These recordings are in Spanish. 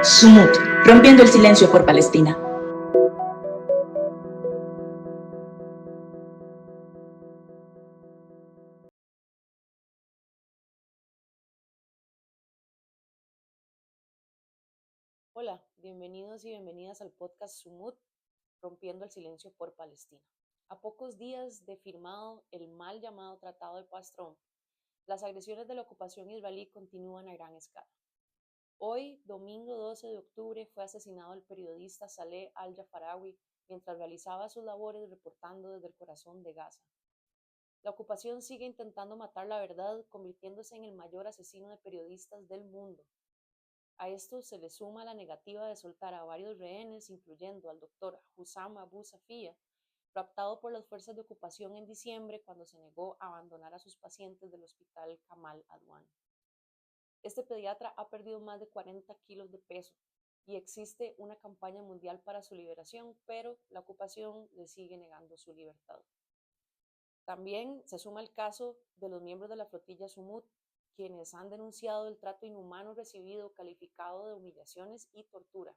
Sumut, rompiendo el silencio por Palestina. Hola, bienvenidos y bienvenidas al podcast Sumut, rompiendo el silencio por Palestina. A pocos días de firmado el mal llamado Tratado de Paz Trump, las agresiones de la ocupación israelí continúan a gran escala. Hoy, domingo 12 de octubre, fue asesinado el periodista Saleh al-Jafarawi mientras realizaba sus labores reportando desde el corazón de Gaza. La ocupación sigue intentando matar la verdad, convirtiéndose en el mayor asesino de periodistas del mundo. A esto se le suma la negativa de soltar a varios rehenes, incluyendo al doctor Hussam Abu Safia, raptado por las fuerzas de ocupación en diciembre cuando se negó a abandonar a sus pacientes del hospital Kamal Adwan. Este pediatra ha perdido más de 40 kilos de peso y existe una campaña mundial para su liberación, pero la ocupación le sigue negando su libertad. También se suma el caso de los miembros de la flotilla Sumut, quienes han denunciado el trato inhumano recibido, calificado de humillaciones y tortura.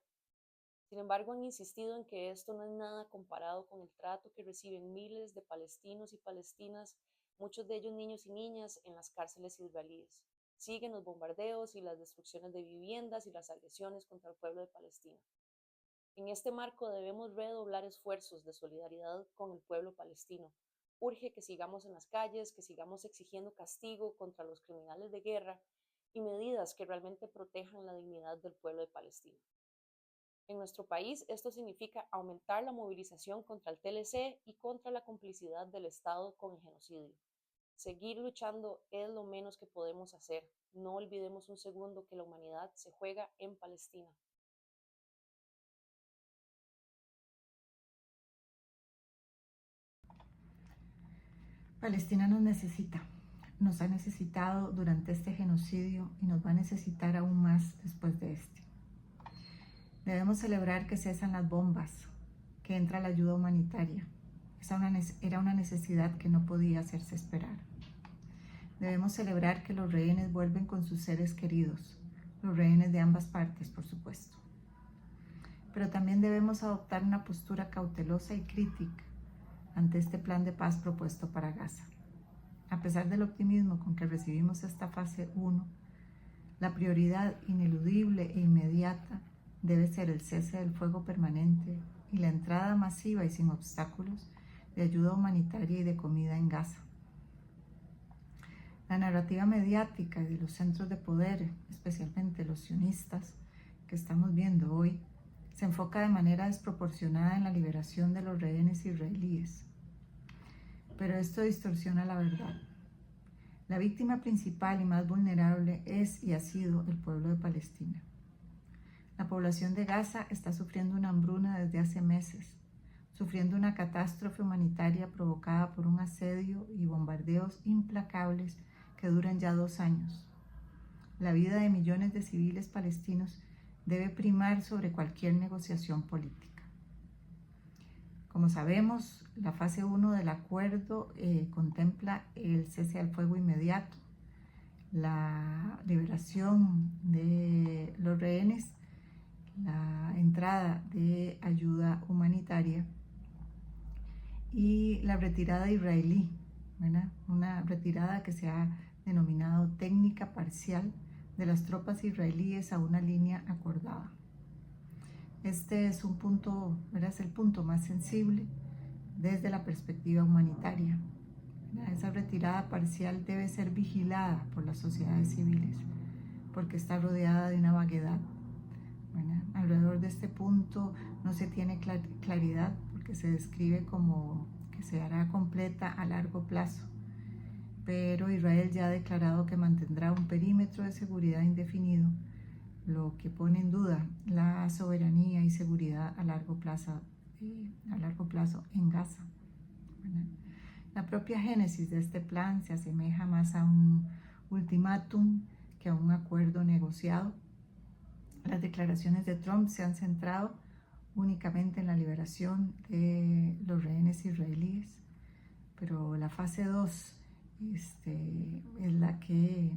Sin embargo, han insistido en que esto no es nada comparado con el trato que reciben miles de palestinos y palestinas, muchos de ellos niños y niñas, en las cárceles israelíes. Siguen los bombardeos y las destrucciones de viviendas y las agresiones contra el pueblo de Palestina. En este marco debemos redoblar esfuerzos de solidaridad con el pueblo palestino. Urge que sigamos en las calles, que sigamos exigiendo castigo contra los criminales de guerra y medidas que realmente protejan la dignidad del pueblo de Palestina. En nuestro país, esto significa aumentar la movilización contra el TLC y contra la complicidad del Estado con el genocidio. Seguir luchando es lo menos que podemos hacer. No olvidemos un segundo que la humanidad se juega en Palestina. Palestina nos ha necesitado durante este genocidio y nos va a necesitar aún más después de este. Debemos celebrar que cesan las bombas, que entra la ayuda humanitaria. Era una necesidad que no podía hacerse esperar. Debemos celebrar que los rehenes vuelven con sus seres queridos, los rehenes de ambas partes, por supuesto. Pero también debemos adoptar una postura cautelosa y crítica ante este plan de paz propuesto para Gaza. A pesar del optimismo con que recibimos esta fase 1, la prioridad ineludible e inmediata debe ser el cese del fuego permanente y la entrada masiva y sin obstáculos de ayuda humanitaria y de comida en Gaza. La narrativa mediática y de los centros de poder, especialmente los sionistas que estamos viendo hoy, se enfoca de manera desproporcionada en la liberación de los rehenes israelíes. Pero esto distorsiona la verdad. La víctima principal y más vulnerable es y ha sido el pueblo de Palestina. La población de Gaza está sufriendo una hambruna desde hace meses, sufriendo una catástrofe humanitaria provocada por un asedio y bombardeos implacables que duran ya 2 años. La vida de millones de civiles palestinos debe primar sobre cualquier negociación política. Como sabemos, la fase 1 del acuerdo contempla el cese al fuego inmediato, la liberación de los rehenes, la entrada de ayuda humanitaria y la retirada israelí, ¿verdad? Una retirada que se ha denominado técnica parcial de las tropas israelíes a una línea acordada. Este es un punto, ¿verdad? Es el punto más sensible desde la perspectiva humanitaria. Esa retirada parcial debe ser vigilada por las sociedades civiles porque está rodeada de una vaguedad. Alrededor de este punto no se tiene claridad porque se describe como que se hará completa a largo plazo, pero Israel ya ha declarado que mantendrá un perímetro de seguridad indefinido, lo que pone en duda la soberanía y seguridad a largo plazo en Gaza. La propia génesis de este plan se asemeja más a un ultimátum que a un acuerdo negociado. Las declaraciones de Trump se han centrado únicamente en la liberación de los rehenes israelíes, pero la fase 2 es la que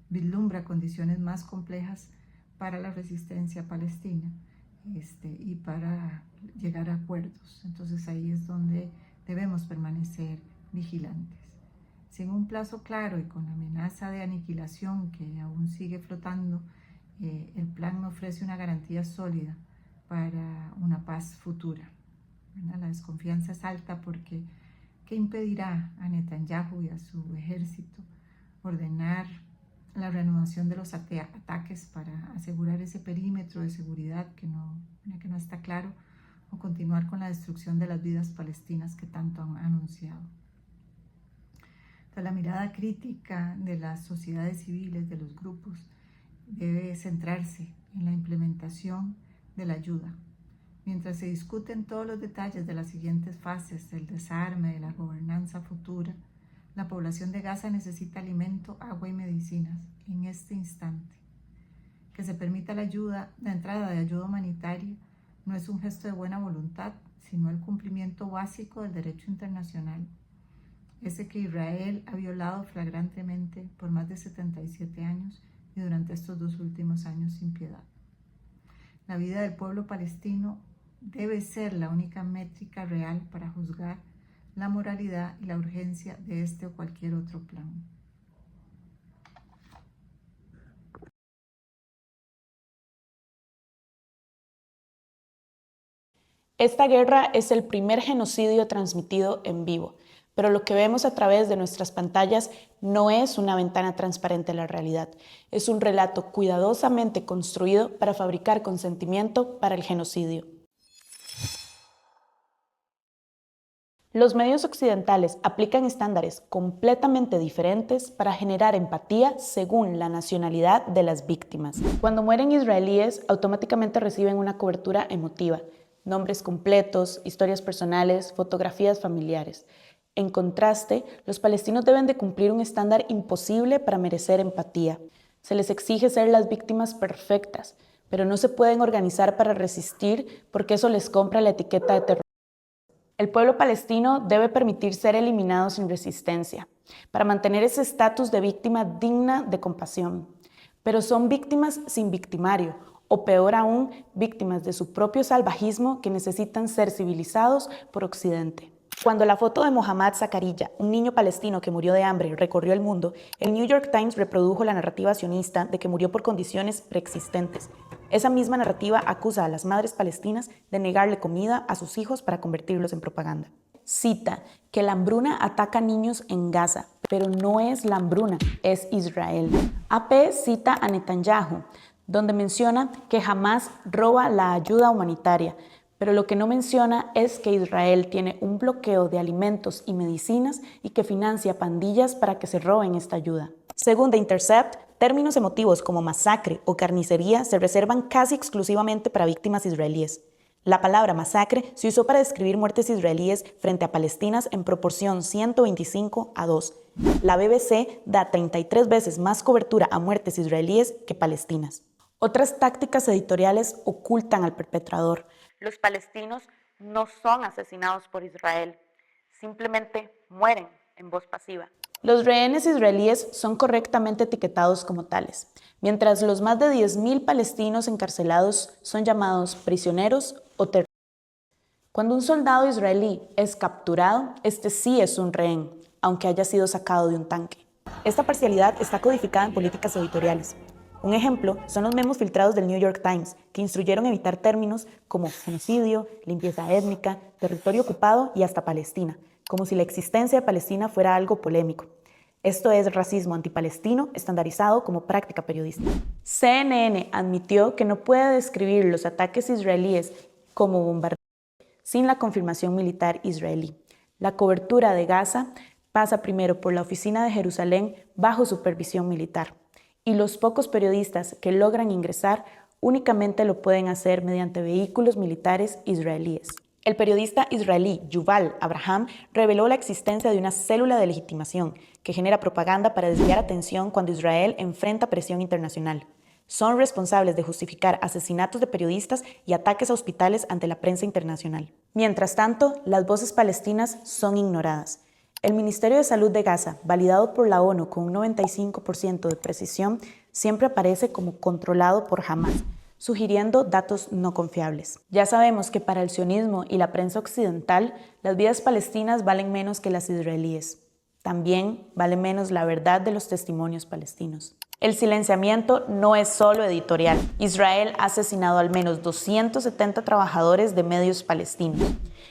vislumbra condiciones más complejas para la resistencia palestina y para llegar a acuerdos. Entonces ahí es donde debemos permanecer vigilantes. Sin un plazo claro y con la amenaza de aniquilación que aún sigue flotando, el plan no ofrece una garantía sólida para una paz futura. La desconfianza es alta porque ¿qué impedirá a Netanyahu y a su ejército ordenar la reanudación de los ataques para asegurar ese perímetro de seguridad que no está claro, o continuar con la destrucción de las vidas palestinas que tanto han anunciado? Entonces, la mirada crítica de las sociedades civiles, de los grupos, debe centrarse en la implementación de la ayuda. Mientras se discuten todos los detalles de las siguientes fases del desarme, de la gobernanza futura, la población de Gaza necesita alimento, agua y medicinas en este instante. Que se permita la entrada de ayuda humanitaria no es un gesto de buena voluntad, sino el cumplimiento básico del derecho internacional, ese que Israel ha violado flagrantemente por más de 77 años y durante estos 2 últimos años sin piedad. La vida del pueblo palestino debe ser la única métrica real para juzgar la moralidad y la urgencia de este o cualquier otro plan. Esta guerra es el primer genocidio transmitido en vivo, pero lo que vemos a través de nuestras pantallas no es una ventana transparente a la realidad, es un relato cuidadosamente construido para fabricar consentimiento para el genocidio. Los medios occidentales aplican estándares completamente diferentes para generar empatía según la nacionalidad de las víctimas. Cuando mueren israelíes, automáticamente reciben una cobertura emotiva, nombres completos, historias personales, fotografías familiares. En contraste, los palestinos deben de cumplir un estándar imposible para merecer empatía. Se les exige ser las víctimas perfectas, pero no se pueden organizar para resistir porque eso les compra la etiqueta de terror. El pueblo palestino debe permitir ser eliminado sin resistencia, para mantener ese estatus de víctima digna de compasión. Pero son víctimas sin victimario, o peor aún, víctimas de su propio salvajismo que necesitan ser civilizados por Occidente. Cuando la foto de Mohammad Zakaria, un niño palestino que murió de hambre, recorrió el mundo, el New York Times reprodujo la narrativa sionista de que murió por condiciones preexistentes. Esa misma narrativa acusa a las madres palestinas de negarle comida a sus hijos para convertirlos en propaganda. Cita que la hambruna ataca niños en Gaza, pero no es la hambruna, es Israel. AP cita a Netanyahu, donde menciona que jamás roba la ayuda humanitaria, pero lo que no menciona es que Israel tiene un bloqueo de alimentos y medicinas y que financia pandillas para que se roben esta ayuda. Según The Intercept, términos emotivos como masacre o carnicería se reservan casi exclusivamente para víctimas israelíes. La palabra masacre se usó para describir muertes israelíes frente a palestinas en proporción 125:2. La BBC da 33 veces más cobertura a muertes israelíes que palestinas. Otras tácticas editoriales ocultan al perpetrador. Los palestinos no son asesinados por Israel, simplemente mueren en voz pasiva. Los rehenes israelíes son correctamente etiquetados como tales, mientras los más de 10.000 palestinos encarcelados son llamados prisioneros o terroristas. Cuando un soldado israelí es capturado, este sí es un rehén, aunque haya sido sacado de un tanque. Esta parcialidad está codificada en políticas editoriales. Un ejemplo son los memos filtrados del New York Times, que instruyeron evitar términos como genocidio, limpieza étnica, territorio ocupado y hasta Palestina, como si la existencia de Palestina fuera algo polémico. Esto es racismo antipalestino estandarizado como práctica periodística. CNN admitió que no puede describir los ataques israelíes como bombardeos sin la confirmación militar israelí. La cobertura de Gaza pasa primero por la Oficina de Jerusalén bajo supervisión militar, y los pocos periodistas que logran ingresar únicamente lo pueden hacer mediante vehículos militares israelíes. El periodista israelí Yuval Abraham reveló la existencia de una célula de legitimación que genera propaganda para desviar atención cuando Israel enfrenta presión internacional. Son responsables de justificar asesinatos de periodistas y ataques a hospitales ante la prensa internacional. Mientras tanto, las voces palestinas son ignoradas. El Ministerio de Salud de Gaza, validado por la ONU con un 95% de precisión, siempre aparece como controlado por Hamás, sugiriendo datos no confiables. Ya sabemos que para el sionismo y la prensa occidental, las vidas palestinas valen menos que las israelíes. También vale menos la verdad de los testimonios palestinos. El silenciamiento no es solo editorial. Israel ha asesinado al menos 270 trabajadores de medios palestinos.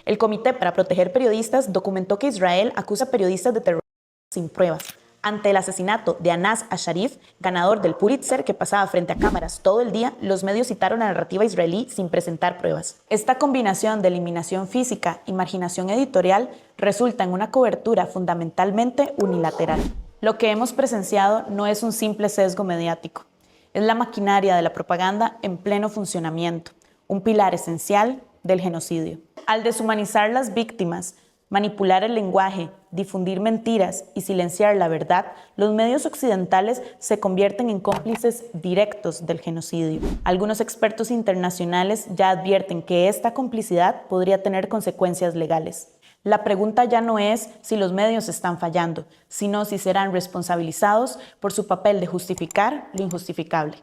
El Comité para Proteger Periodistas documentó que Israel acusa a periodistas de terrorismo sin pruebas. Ante el asesinato de Anas Asharif, ganador del Pulitzer, que pasaba frente a cámaras todo el día, los medios citaron la narrativa israelí sin presentar pruebas. Esta combinación de eliminación física y marginación editorial resulta en una cobertura fundamentalmente unilateral. Lo que hemos presenciado no es un simple sesgo mediático, es la maquinaria de la propaganda en pleno funcionamiento, un pilar esencial del genocidio. Al deshumanizar las víctimas, manipular el lenguaje, difundir mentiras y silenciar la verdad, los medios occidentales se convierten en cómplices directos del genocidio. Algunos expertos internacionales ya advierten que esta complicidad podría tener consecuencias legales. La pregunta ya no es si los medios están fallando, sino si serán responsabilizados por su papel de justificar lo injustificable.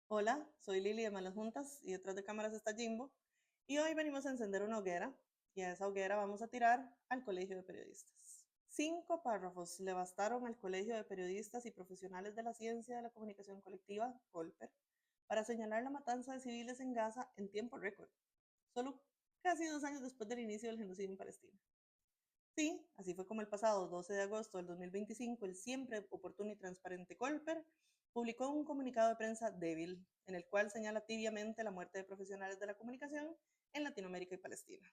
Hola, soy Lili de Malas Juntas y detrás de cámaras está Jimbo y hoy venimos a encender una hoguera y a esa hoguera vamos a tirar al Colegio de Periodistas. 5 párrafos le bastaron al Colegio de Periodistas y Profesionales de la Ciencia de la Comunicación Colectiva, COLPER, para señalar la matanza de civiles en Gaza en tiempo récord, solo casi 2 años después del inicio del genocidio en Palestina. Sí, así fue como el pasado 12 de agosto del 2025 el siempre oportuno y transparente COLPER publicó un comunicado de prensa débil, en el cual señala tibiamente la muerte de profesionales de la comunicación en Latinoamérica y Palestina.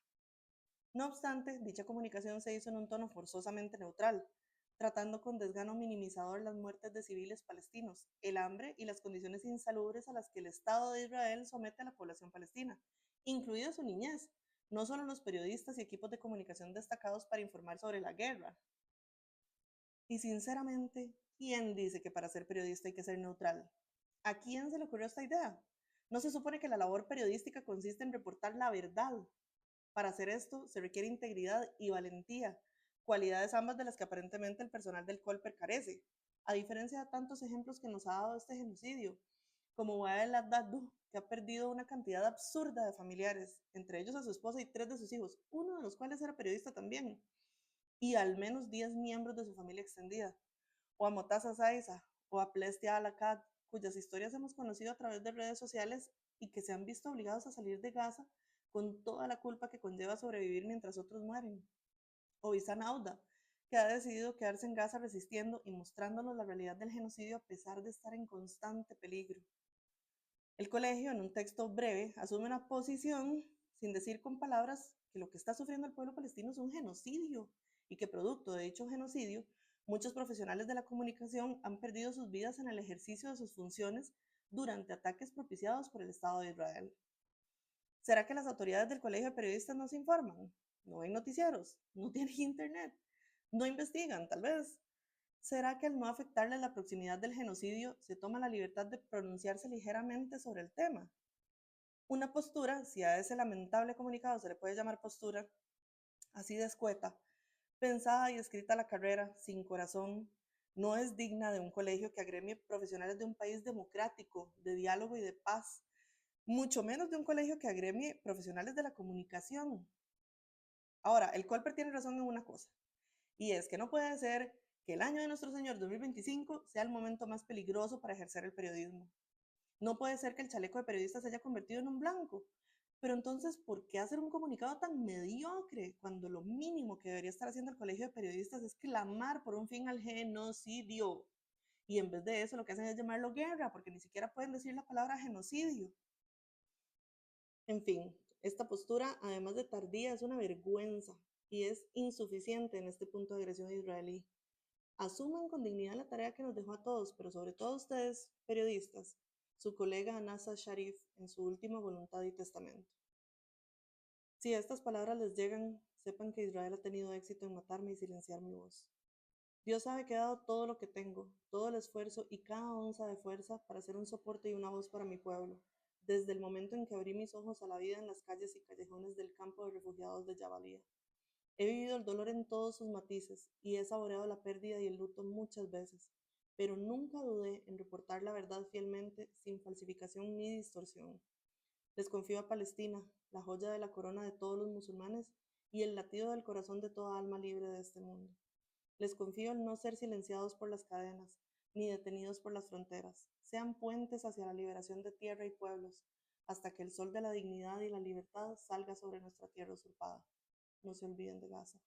No obstante, dicha comunicación se hizo en un tono forzosamente neutral, tratando con desgano minimizador las muertes de civiles palestinos, el hambre y las condiciones insalubres a las que el Estado de Israel somete a la población palestina, incluida su niñez, no solo los periodistas y equipos de comunicación destacados para informar sobre la guerra. Y sinceramente, ¿quién dice que para ser periodista hay que ser neutral? ¿A quién se le ocurrió esta idea? ¿No se supone que la labor periodística consiste en reportar la verdad? Para hacer esto se requiere integridad y valentía, cualidades ambas de las que aparentemente el personal del COLPER carece, a diferencia de tantos ejemplos que nos ha dado este genocidio, como Wael Abdaddu, que ha perdido una cantidad absurda de familiares, entre ellos a su esposa y 3 de sus hijos, uno de los cuales era periodista también, y al menos 10 miembros de su familia extendida, o a Motasa Saiza, o a Plestia Alakad, cuyas historias hemos conocido a través de redes sociales y que se han visto obligados a salir de Gaza con toda la culpa que conlleva sobrevivir mientras otros mueren. O Isan Auda, que ha decidido quedarse en Gaza resistiendo y mostrándonos la realidad del genocidio a pesar de estar en constante peligro. El colegio, en un texto breve, asume una posición sin decir con palabras que lo que está sufriendo el pueblo palestino es un genocidio y que producto de dicho genocidio, muchos profesionales de la comunicación han perdido sus vidas en el ejercicio de sus funciones durante ataques propiciados por el Estado de Israel. ¿Será que las autoridades del Colegio de Periodistas no se informan? ¿No ven noticieros? ¿No tienen internet? ¿No investigan, tal vez? ¿Será que al no afectarle la proximidad del genocidio se toma la libertad de pronunciarse ligeramente sobre el tema? Una postura, si a ese lamentable comunicado se le puede llamar postura, así de escueta, pensada y escrita a la carrera, sin corazón, no es digna de un colegio que agremie profesionales de un país democrático, de diálogo y de paz, mucho menos de un colegio que agremie profesionales de la comunicación. Ahora, el Colper tiene razón en una cosa, y es que no puede ser que el año de nuestro Señor 2025 sea el momento más peligroso para ejercer el periodismo. No puede ser que el chaleco de periodistas se haya convertido en un blanco. Pero entonces, ¿por qué hacer un comunicado tan mediocre cuando lo mínimo que debería estar haciendo el Colegio de Periodistas es clamar por un fin al genocidio? Y en vez de eso lo que hacen es llamarlo guerra, porque ni siquiera pueden decir la palabra genocidio. En fin, esta postura, además de tardía, es una vergüenza y es insuficiente en este punto de agresión israelí. Asuman con dignidad la tarea que nos dejó a todos, pero sobre todo a ustedes, periodistas, su colega Anas Asharif en su última voluntad y testamento. Si estas palabras les llegan, sepan que Israel ha tenido éxito en matarme y silenciar mi voz. Dios sabe que he dado todo lo que tengo, todo el esfuerzo y cada onza de fuerza para ser un soporte y una voz para mi pueblo. desde el momento en que abrí mis ojos a la vida en las calles y callejones del campo de refugiados de Jabalía. He vivido el dolor en todos sus matices y he saboreado la pérdida y el luto muchas veces, pero nunca dudé en reportar la verdad fielmente, sin falsificación ni distorsión. Les confío a Palestina, la joya de la corona de todos los musulmanes y el latido del corazón de toda alma libre de este mundo. Les confío el no ser silenciados por las cadenas, ni detenidos por las fronteras. Sean puentes hacia la liberación de tierra y pueblos, hasta que el sol de la dignidad y la libertad salga sobre nuestra tierra usurpada. No se olviden de Gaza.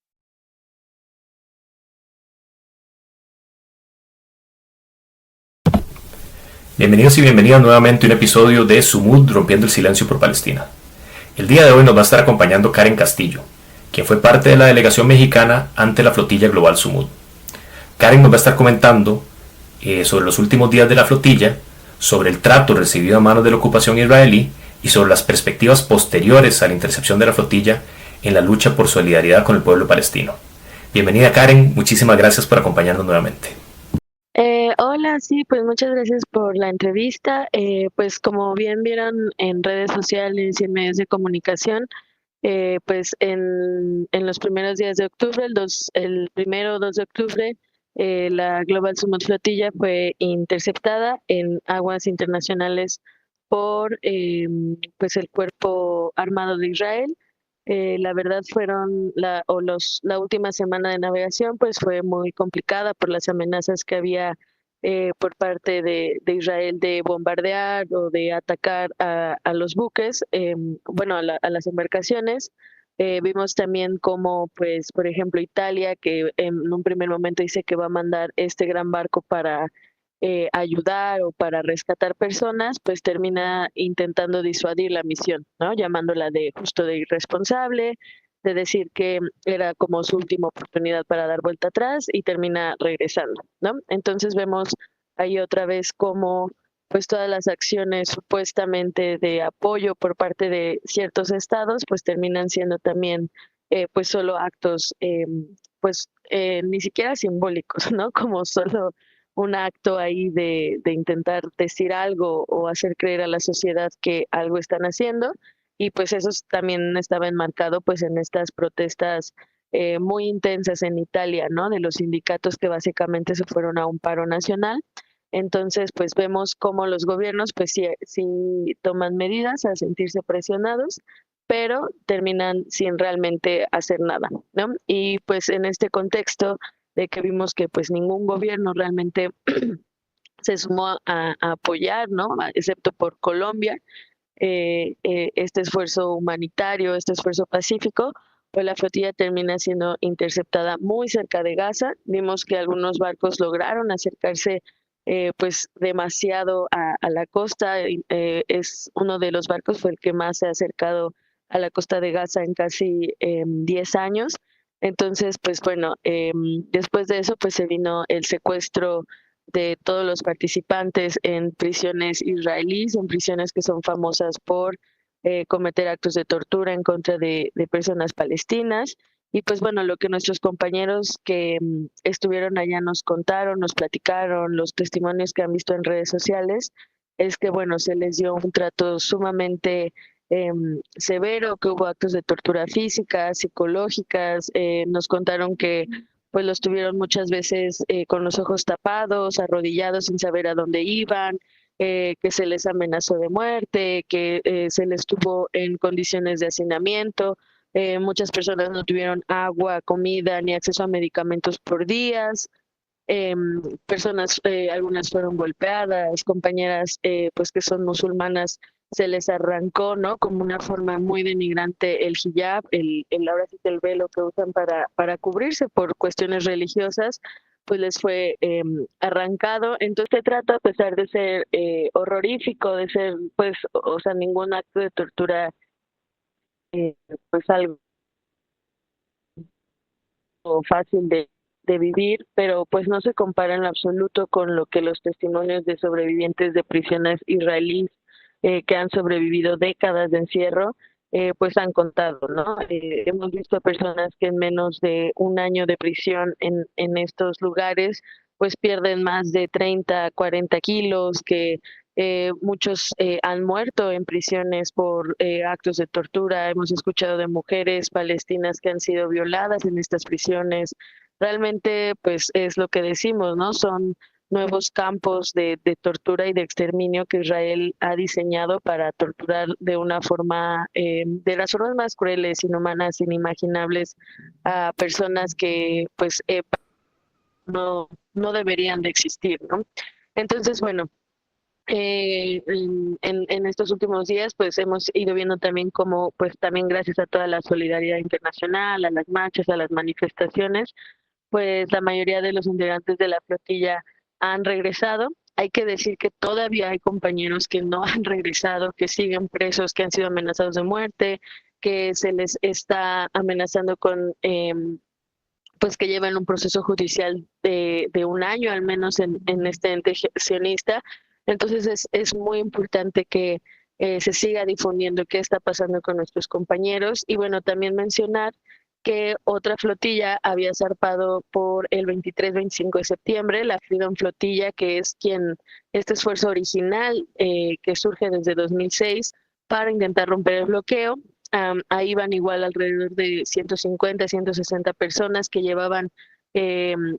Bienvenidos y bienvenidas nuevamente a un episodio de Sumud Rompiendo el Silencio por Palestina. El día de hoy nos va a estar acompañando Karen Castillo, quien fue parte de la delegación mexicana ante la flotilla global Sumud. Karen nos va a estar comentando sobre los últimos días de la flotilla, sobre el trato recibido a manos de la ocupación israelí y sobre las perspectivas posteriores a la intercepción de la flotilla en la lucha por solidaridad con el pueblo palestino. Bienvenida Karen, muchísimas gracias por acompañarnos nuevamente. Hola, sí, pues muchas gracias por la entrevista. Pues como bien vieron en redes sociales y en medios de comunicación, pues en los primeros días de octubre, el primero 2 de octubre, la Global Sumud Flotilla fue interceptada en aguas internacionales por pues el Cuerpo Armado de Israel. La verdad la última semana de navegación pues fue muy complicada por las amenazas que había por parte de Israel de bombardear o de atacar a los buques, bueno, a las embarcaciones. Vimos también como, pues, por ejemplo, Italia, que en un primer momento dice que va a mandar este gran barco para ayudar o para rescatar personas, pues termina intentando disuadir la misión, ¿no? Llamándola de justo de irresponsable, de decir que era como su última oportunidad para dar vuelta atrás y termina regresando, ¿no? Entonces vemos ahí otra vez como pues todas las acciones supuestamente de apoyo por parte de ciertos estados pues terminan siendo también pues solo actos ni siquiera simbólicos, ¿no? Como solo un acto ahí de intentar decir algo o hacer creer a la sociedad que algo están haciendo, y pues eso también estaba enmarcado pues en estas protestas muy intensas en Italia, ¿no? De los sindicatos que básicamente se fueron a un paro nacional. Entonces, pues vemos cómo los gobiernos pues sí toman medidas a sentirse presionados, pero terminan sin realmente hacer nada, ¿no? Y pues en este contexto de que vimos que pues ningún gobierno realmente se sumó a apoyar, ¿no? Excepto por Colombia, este esfuerzo humanitario, este esfuerzo pacífico, pues la flotilla termina siendo interceptada muy cerca de Gaza. Vimos que algunos barcos lograron acercarse pues demasiado a la costa. Es uno de los barcos, fue el que más se ha acercado a la costa de Gaza en casi 10 años. Entonces, pues bueno, después de eso, pues se vino el secuestro de todos los participantes en prisiones israelíes, en prisiones que son famosas por cometer actos de tortura en contra de personas palestinas. Y pues bueno, lo que nuestros compañeros que estuvieron allá nos contaron, nos platicaron, los testimonios que han visto en redes sociales, es que bueno, se les dio un trato sumamente severo, que hubo actos de tortura física, psicológicas. Nos contaron que pues los tuvieron muchas veces con los ojos tapados, arrodillados sin saber a dónde iban, que se les amenazó de muerte, que se les tuvo en condiciones de hacinamiento. Muchas personas no tuvieron agua, comida ni acceso a medicamentos por días. Personas, algunas fueron golpeadas, compañeras pues que son musulmanas, se les arrancó, ¿no? Como una forma muy denigrante el hijab, ahora sí que el velo que usan para cubrirse por cuestiones religiosas, pues les fue arrancado. Entonces se trata, a pesar de ser horrorífico, de ser, pues, o sea, ningún acto de tortura, eh, pues algo fácil de vivir, pero pues no se compara en absoluto con lo que los testimonios de sobrevivientes de prisiones israelíes que han sobrevivido décadas de encierro, pues han contado, ¿no? Hemos visto personas que en menos de un año de prisión en estos lugares, pues pierden más de 30, 40 kilos, que muchos han muerto en prisiones por actos de tortura. Hemos escuchado de mujeres palestinas que han sido violadas en estas prisiones. Realmente, pues es lo que decimos, ¿no? Son nuevos campos de tortura y de exterminio que Israel ha diseñado para torturar de una forma, de las formas más crueles, inhumanas, inimaginables a personas que pues no deberían de existir, ¿no? Entonces, bueno, en estos últimos días pues hemos ido viendo también cómo pues también gracias a toda la solidaridad internacional, a las marchas, a las manifestaciones, pues la mayoría de los integrantes de la flotilla han regresado. Hay que decir que todavía hay compañeros que no han regresado, que siguen presos, que han sido amenazados de muerte, que se les está amenazando con pues que llevan un proceso judicial de un año al menos en este ente sionista. Entonces es muy importante que se siga difundiendo qué está pasando con nuestros compañeros. Y bueno, también mencionar que otra flotilla había zarpado por el 23-25 de septiembre, la Freedom Flotilla, que es este esfuerzo original que surge desde 2006 para intentar romper el bloqueo. Ahí van igual alrededor de 150, 160 personas que llevaban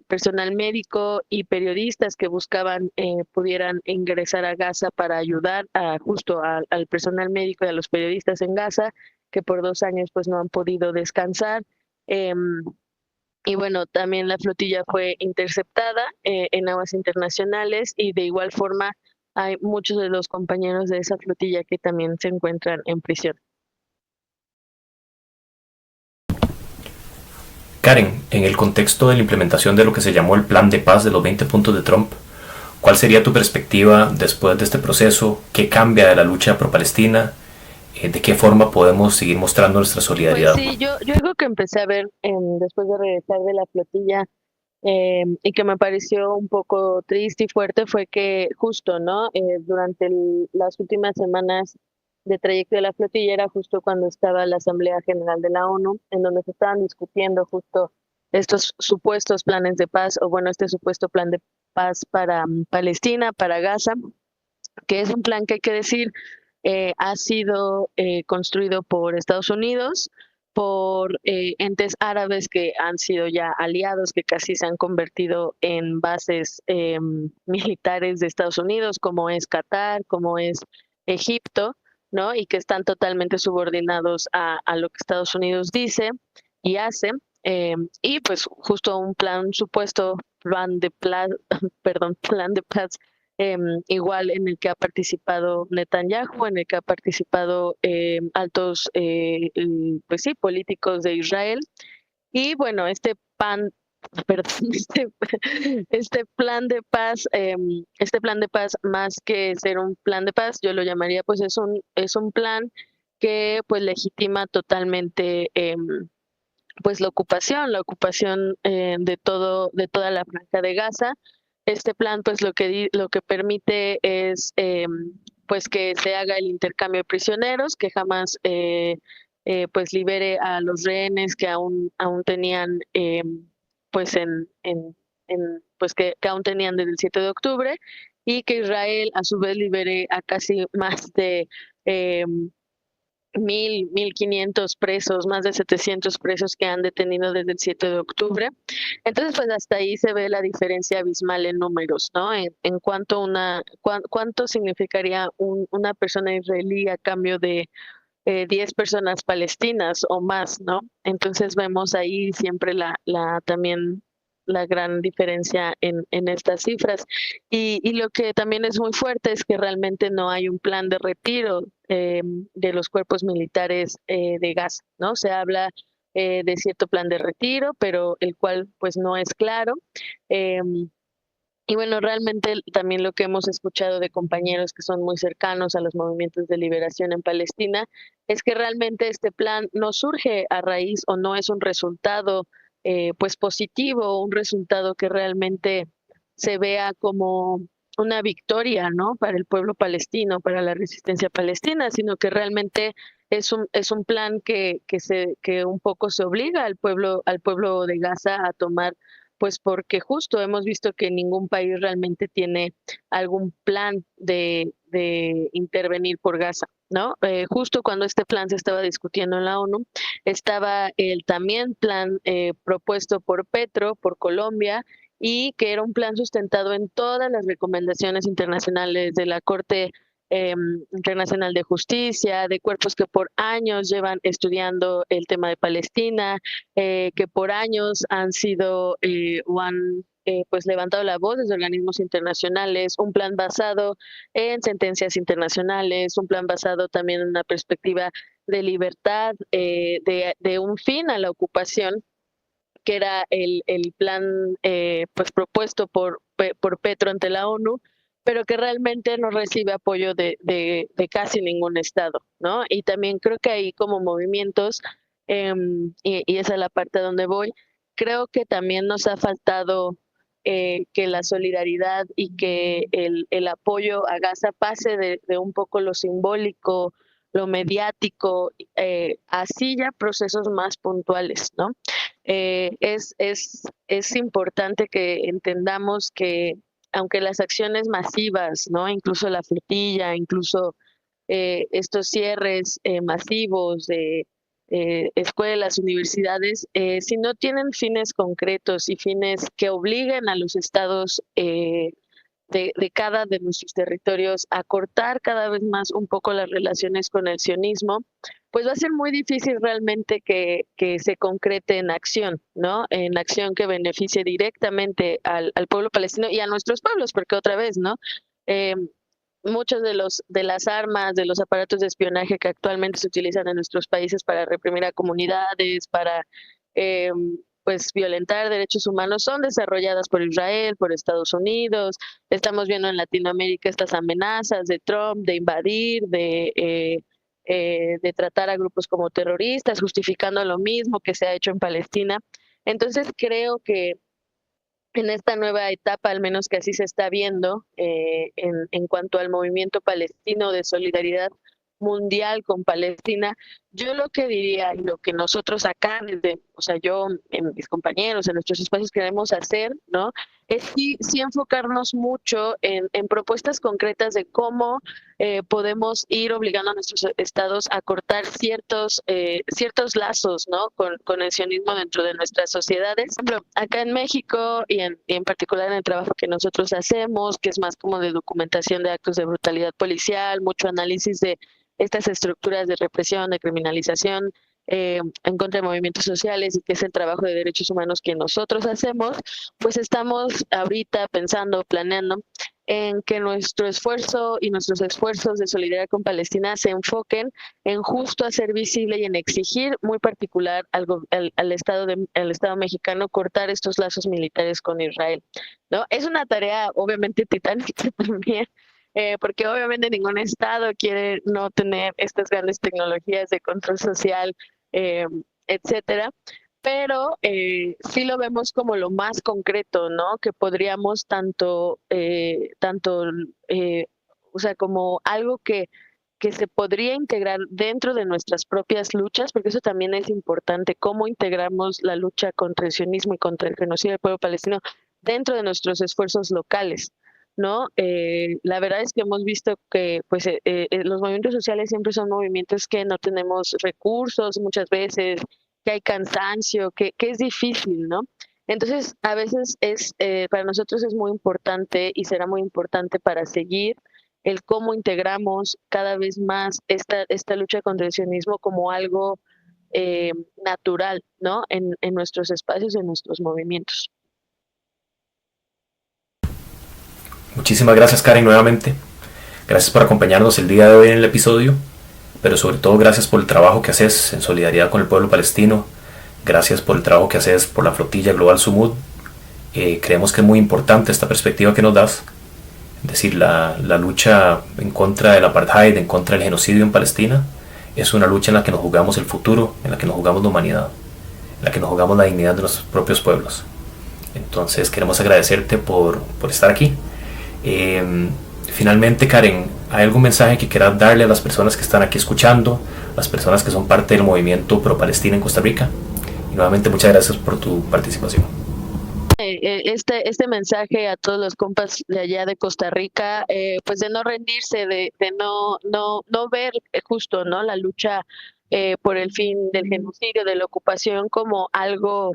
personal médico y periodistas que buscaban pudieran ingresar a Gaza para ayudar al personal médico y a los periodistas en Gaza, que por 2 años pues no han podido descansar. Y bueno, también la flotilla fue interceptada en aguas internacionales y de igual forma hay muchos de los compañeros de esa flotilla que también se encuentran en prisión. Karen, en el contexto de la implementación de lo que se llamó el Plan de Paz de los 20 puntos de Trump, ¿cuál sería tu perspectiva después de este proceso? ¿Qué cambia de la lucha pro-palestina? ¿De qué forma podemos seguir mostrando nuestra solidaridad? Pues sí, yo algo que empecé a ver después de regresar de la flotilla y que me pareció un poco triste y fuerte fue que justo, ¿no? Durante las últimas semanas de trayecto de la flotilla era justo cuando estaba la Asamblea General de la ONU, en donde se estaban discutiendo justo estos supuestos planes de paz, o bueno, este supuesto plan de paz para Palestina, para Gaza, que es un plan que hay que decir ha sido construido por Estados Unidos, por entes árabes que han sido ya aliados, que casi se han convertido en bases militares de Estados Unidos, como es Qatar, como es Egipto, ¿no? Y que están totalmente subordinados a lo que Estados Unidos dice y hace. Y pues justo un supuesto plan de plan de paz igual en el que ha participado Netanyahu, en el que ha participado altos pues sí, políticos de Israel. Y bueno, perdón, este plan de paz, más que ser un plan de paz, yo lo llamaría pues es un plan que pues legitima totalmente pues la ocupación de toda la franja de Gaza. Este plan pues lo que permite es pues que se haga el intercambio de prisioneros, que jamás pues libere a los rehenes que aún tenían pues pues que aún tenían desde el 7 de octubre, y que Israel a su vez libere a casi más de 1,500 presos, más de 700 presos que han detenido desde el 7 de octubre. Entonces, pues hasta ahí se ve la diferencia abismal en números, ¿no? En cuánto significaría una persona israelí a cambio de 10 personas palestinas o más, ¿no? Entonces vemos ahí siempre también la gran diferencia en estas cifras. Y lo que también es muy fuerte es que realmente no hay un plan de retiro de los cuerpos militares de Gaza, ¿no? Se habla de cierto plan de retiro, pero el cual pues no es claro. Y bueno, realmente también lo que hemos escuchado de compañeros que son muy cercanos a los movimientos de liberación en Palestina es que realmente este plan no surge a raíz o no es un resultado pues positivo, un resultado que realmente se vea como una victoria, ¿no? Para el pueblo palestino, para la resistencia palestina, sino que realmente es un plan que un poco se obliga al pueblo de Gaza a tomar pues porque justo hemos visto que ningún país realmente tiene algún plan de intervenir por Gaza, ¿no? Justo cuando este plan se estaba discutiendo en la ONU, estaba el también plan propuesto por Petro, por Colombia, y que era un plan sustentado en todas las recomendaciones internacionales de la Corte Internacional de Justicia, de cuerpos que por años llevan estudiando el tema de Palestina, que por años han sido o han pues levantado la voz desde organismos internacionales, un plan basado en sentencias internacionales, un plan basado también en una perspectiva de libertad, de un fin a la ocupación, que era el plan pues propuesto por Petro ante la ONU, pero que realmente no recibe apoyo de casi ningún estado, ¿no? Y también creo que hay como movimientos, y esa es la parte donde voy, creo que también nos ha faltado que la solidaridad y que el apoyo a Gaza pase de un poco lo simbólico, lo mediático, así ya procesos más puntuales, ¿no? Es importante que entendamos que aunque las acciones masivas, ¿no? Incluso la flotilla, incluso estos cierres masivos de escuelas, universidades, si no tienen fines concretos y fines que obliguen a los estados de cada de nuestros territorios a cortar cada vez más un poco las relaciones con el sionismo, pues va a ser muy difícil realmente que se concrete en acción, ¿no? En acción que beneficie directamente al pueblo palestino y a nuestros pueblos, porque otra vez, ¿no? Muchos de las armas, de los aparatos de espionaje que actualmente se utilizan en nuestros países para reprimir a comunidades, para pues violentar derechos humanos, son desarrolladas por Israel, por Estados Unidos. Estamos viendo en Latinoamérica estas amenazas de Trump de invadir, de tratar a grupos como terroristas, justificando lo mismo que se ha hecho en Palestina. Entonces creo que en esta nueva etapa, al menos que así se está viendo, en cuanto al movimiento palestino de solidaridad mundial con Palestina, yo lo que diría y lo que nosotros acá, o sea, yo, en mis compañeros, en nuestros espacios queremos hacer, ¿no? Es sí enfocarnos mucho en propuestas concretas de cómo podemos ir obligando a nuestros estados a cortar ciertos lazos, ¿no? Con el sionismo dentro de nuestras sociedades. Por ejemplo, acá en México y en particular en el trabajo que nosotros hacemos, que es más como de documentación de actos de brutalidad policial, mucho análisis de estas estructuras de represión, de criminalización en contra de movimientos sociales, y que es el trabajo de derechos humanos que nosotros hacemos, pues estamos ahorita pensando, planeando en que nuestro esfuerzo y nuestros esfuerzos de solidaridad con Palestina se enfoquen en justo hacer visible y en exigir muy particular al Estado mexicano cortar estos lazos militares con Israel, ¿no? Es una tarea obviamente titánica también, porque obviamente ningún estado quiere no tener estas grandes tecnologías de control social, etcétera, pero sí lo vemos como lo más concreto, ¿no? Que podríamos tanto, o sea, como algo que se podría integrar dentro de nuestras propias luchas, porque eso también es importante, cómo integramos la lucha contra el sionismo y contra el genocidio del pueblo palestino dentro de nuestros esfuerzos locales, ¿no? La verdad es que hemos visto que pues, los movimientos sociales siempre son movimientos que no tenemos recursos muchas veces, que hay cansancio, que es difícil, ¿no? Entonces, a veces para nosotros es muy importante y será muy importante para seguir el cómo integramos cada vez más esta lucha contra el sionismo como algo natural, ¿no? En nuestros espacios, en nuestros movimientos. Muchísimas gracias, Karen, nuevamente. Gracias por acompañarnos el día de hoy en el episodio, pero sobre todo gracias por el trabajo que haces en solidaridad con el pueblo palestino. Gracias por el trabajo que haces por la flotilla global Sumud. Creemos que es muy importante esta perspectiva que nos das, es decir, la lucha en contra del apartheid, en contra del genocidio en Palestina, es una lucha en la que nos jugamos el futuro, en la que nos jugamos la humanidad, en la que nos jugamos la dignidad de nuestros propios pueblos. Entonces queremos agradecerte por estar aquí. Finalmente, Karen, ¿hay algún mensaje que quieras darle a las personas que están aquí escuchando, las personas que son parte del movimiento pro Palestina en Costa Rica? Y nuevamente muchas gracias por tu participación. este mensaje a todos los compas de allá de Costa Rica, pues de no rendirse, de no ver justo, ¿no? La lucha por el fin del genocidio, de la ocupación como algo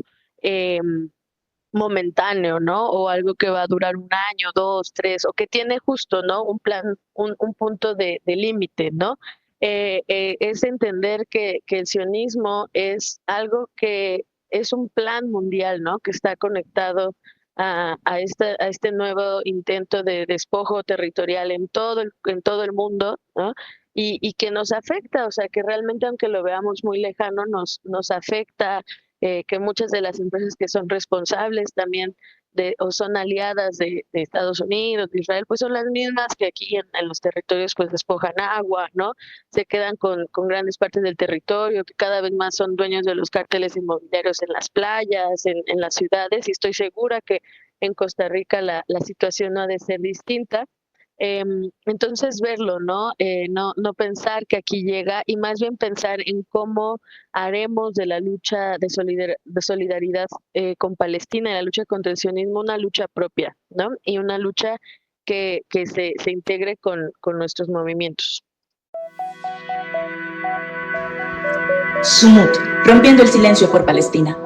momentáneo, ¿no? O algo que va a durar un año, 2, 3, o que tiene justo, ¿no? Un plan, un punto de límite, ¿no? Es entender que el sionismo es algo que es un plan mundial, ¿no? Que está conectado a este nuevo intento de despojo territorial en todo el mundo, ¿no? Y que nos afecta, o sea, que realmente aunque lo veamos muy lejano, nos afecta, que muchas de las empresas que son responsables también o son aliadas de Estados Unidos, de Israel, pues son las mismas que aquí en los territorios pues despojan agua, ¿no? Se quedan con grandes partes del territorio, que cada vez más son dueños de los cárteles inmobiliarios en las playas, en las ciudades, y estoy segura que en Costa Rica la situación no ha de ser distinta. Entonces verlo, ¿no? No pensar que aquí llega y más bien pensar en cómo haremos de la lucha de solidaridad con Palestina y la lucha contra el sionismo una lucha propia, ¿no? Y una lucha que se integre con nuestros movimientos. Sumut, rompiendo el silencio por Palestina.